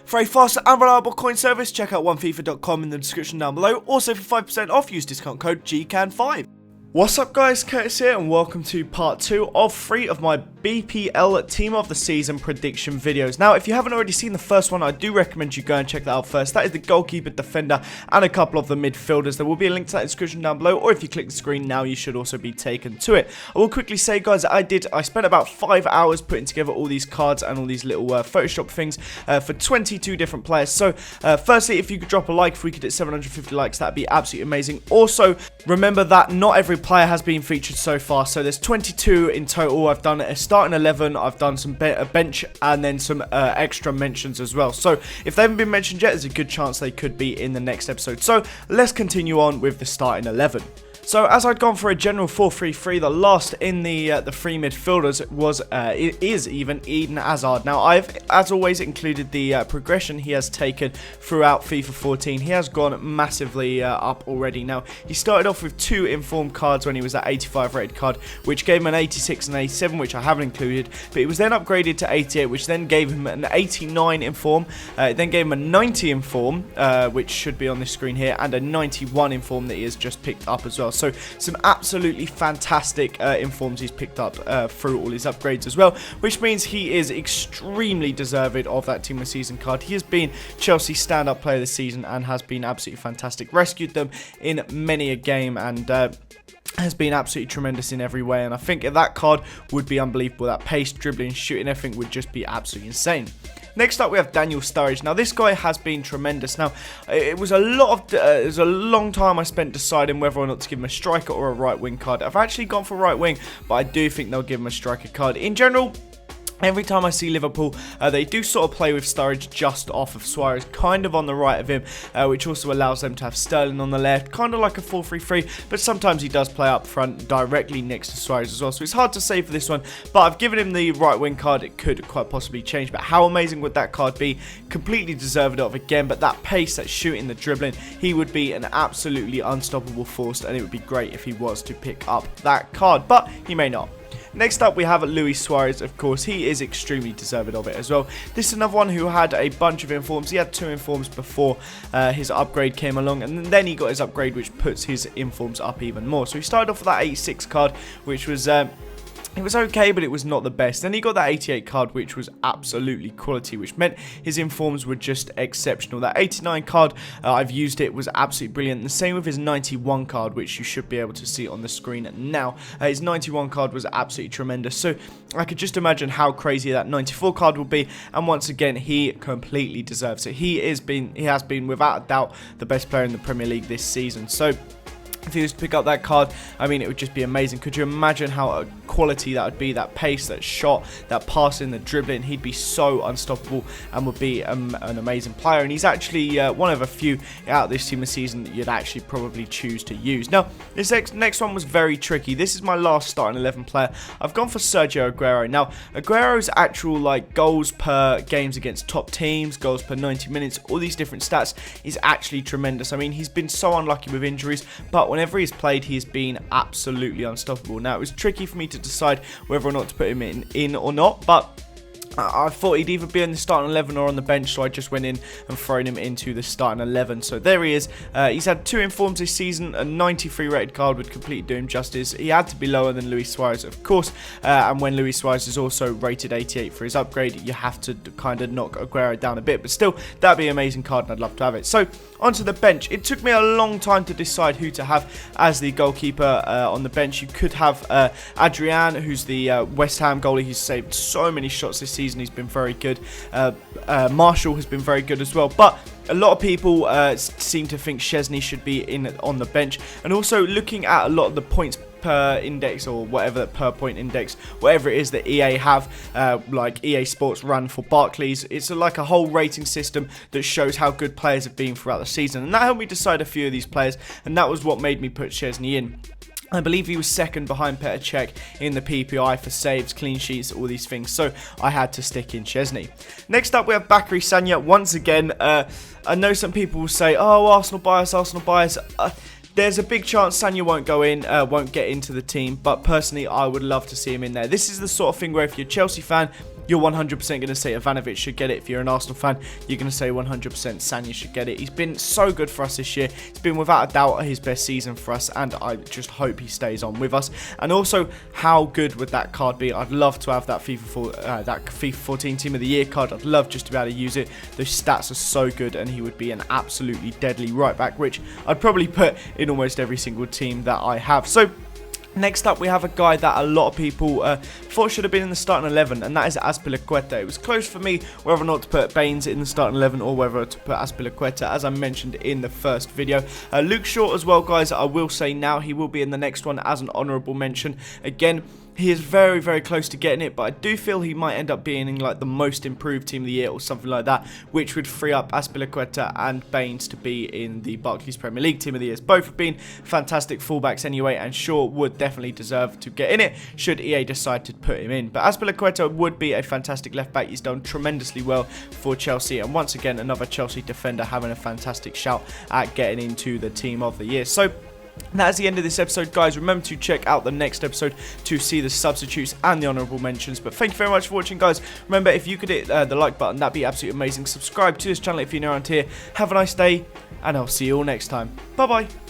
For a fast and reliable coin service, check out onefifa.com in the description down below. Also for 5% off, use discount code GCAN5. What's up guys, Curtis here and welcome to part 2 of 3 of my BPL Team of the Season prediction videos. Now, if you haven't already seen the first one, I do recommend you go and check that out first. That is the goalkeeper, defender, and a couple of the midfielders. There will be a link to that in the description down below, or if you click the screen now, you should also be taken to it. I will quickly say, guys, I spent about 5 hours putting together all these cards and all these little Photoshop things for 22 different players. So, firstly, if you could drop a like, if we could hit 750 likes, that'd be absolutely amazing. Also, remember that not every player has been featured so far, so there's 22 in total. I've done a starting 11, I've done some bench, and then some extra mentions as well. So if they haven't been mentioned yet, there's a good chance they could be in the next episode. So let's continue on with the starting 11. So as I'd gone for a general 4-3-3, the last in the three midfielders is Eden Hazard. Now I've, as always, included the progression he has taken throughout FIFA 14. He has gone massively up already. Now he started off with 2 informed cards when he was at 85 rated card, which gave him an 86 and 87, which I haven't included. But he was then upgraded to 88, which then gave him an 89 inform. It then gave him a 90 inform, which should be on the screen here, and a 91 inform that he has just picked up as well. So some absolutely fantastic informs he's picked up through all his upgrades as well, which means he is extremely deserved of that Team of the Season card. He has been Chelsea's stand-up player this season and has been absolutely fantastic. Rescued them in many a game and has been absolutely tremendous in every way, and I think that card would be unbelievable. That pace, dribbling, shooting, everything would just be absolutely insane. Next up, we have Daniel Sturridge. Now, this guy has been tremendous. Now, it was a long time I spent deciding whether or not to give him a striker or a right wing card. I've actually gone for right wing, but I do think they'll give him a striker card. In general, every time I see Liverpool, they do sort of play with Sturridge just off of Suarez, kind of on the right of him, which also allows them to have Sterling on the left, kind of like a 4-3-3, but sometimes he does play up front directly next to Suarez as well, so it's hard to say for this one, but I've given him the right wing card. It could quite possibly change, but how amazing would that card be? Completely deserved of again, but that pace, that shooting, the dribbling, he would be an absolutely unstoppable force, and it would be great if he was to pick up that card, but he may not. Next up, we have Luis Suarez. Of course, he is extremely deserved of it as well. This is another one who had a bunch of informs. He had 2 informs before his upgrade came along, and then he got his upgrade, which puts his informs up even more. So he started off with that 86 card, which was it was okay, but it was not the best. Then he got that 88 card, which was absolutely quality, which meant his informs were just exceptional. That 89 card, I've used it, was absolutely brilliant. The same with his 91 card, which you should be able to see on the screen now. His 91 card was absolutely tremendous. So I could just imagine how crazy that 94 card will be. And once again, he completely deserves it. He has been without a doubt the best player in the Premier League this season. So if he was to pick up that card, I mean, it would just be amazing. Could you imagine how quality that would be? That pace, that shot, that passing, the dribbling. He'd be so unstoppable and would be an amazing player. And he's actually one of a few out this Team of the Season that you'd actually probably choose to use. Now, this next one was very tricky. This is my last starting 11 player. I've gone for Sergio Aguero. Now, Aguero's actual goals per games against top teams, goals per 90 minutes, all these different stats is actually tremendous. I mean, he's been so unlucky with injuries, but whenever he's played, he's been absolutely unstoppable. Now, it was tricky for me to decide whether or not to put him in or not, but I thought he'd either be in the starting 11 or on the bench, so I just went in and thrown him into the starting 11. So there he is. He's had 2 informs this season. A 93 rated card would completely do him justice. He had to be lower than Luis Suarez, of course, and when Luis Suarez is also rated 88 for his upgrade, you have to kind of knock Aguero down a bit, but still, that'd be an amazing card and I'd love to have it. So onto the bench. It took me a long time to decide who to have as the goalkeeper on the bench. You could have Adrian, who's the West Ham goalie. He's saved so many shots this season. He's been very good. Marshall has been very good as well, but a lot of people seem to think Szczesny should be on the bench. And also looking at a lot of the points per index or whatever, per point index, whatever it is that EA have, like EA Sports run for Barclays. It's like a whole rating system that shows how good players have been throughout the season, and that helped me decide a few of these players, and that was what made me put Szczesny in. I believe he was second behind Petr Cech in the PPI for saves, clean sheets, all these things. So I had to stick in Szczesny. Next up, we have Bakary Sagna. Once again, I know some people will say, oh, Arsenal bias, Arsenal bias. There's a big chance Sagna won't go in, won't get into the team, but personally, I would love to see him in there. This is the sort of thing where if you're a Chelsea fan, you're 100% going to say Ivanovic should get it. If you're an Arsenal fan, you're going to say 100% Sanya should get it. He's been so good for us this year. It's been without a doubt his best season for us, and I just hope he stays on with us. And also, how good would that card be? I'd love to have that FIFA 14 Team of the Year card. I'd love just to be able to use it. Those stats are so good, and he would be an absolutely deadly right back, which I'd probably put in almost every single team that I have. So next up, we have a guy that a lot of people thought should have been in the starting 11, and that is Azpilicueta. It was close for me whether or not to put Baines in the starting 11 or whether to put Azpilicueta, as I mentioned in the first video. Luke Shaw as well, guys, I will say now he will be in the next one as an honourable mention. Again, he is very, very close to getting it, but I do feel he might end up being in like the most improved team of the year or something like that, which would free up Azpilicueta and Baines to be in the Barclays Premier League team of the year. Both have been fantastic fullbacks anyway, and Shaw would definitely deserve to get in it should EA decide to put him in. But Azpilicueta would be a fantastic left back. He's done tremendously well for Chelsea, and once again, another Chelsea defender having a fantastic shout at getting into the team of the year. So that is the end of this episode, guys. Remember to check out the next episode to see the substitutes and the honourable mentions. But thank you very much for watching, guys. Remember, if you could hit the like button, that'd be absolutely amazing. Subscribe to this channel if you're new around here. Have a nice day, and I'll see you all next time. Bye-bye.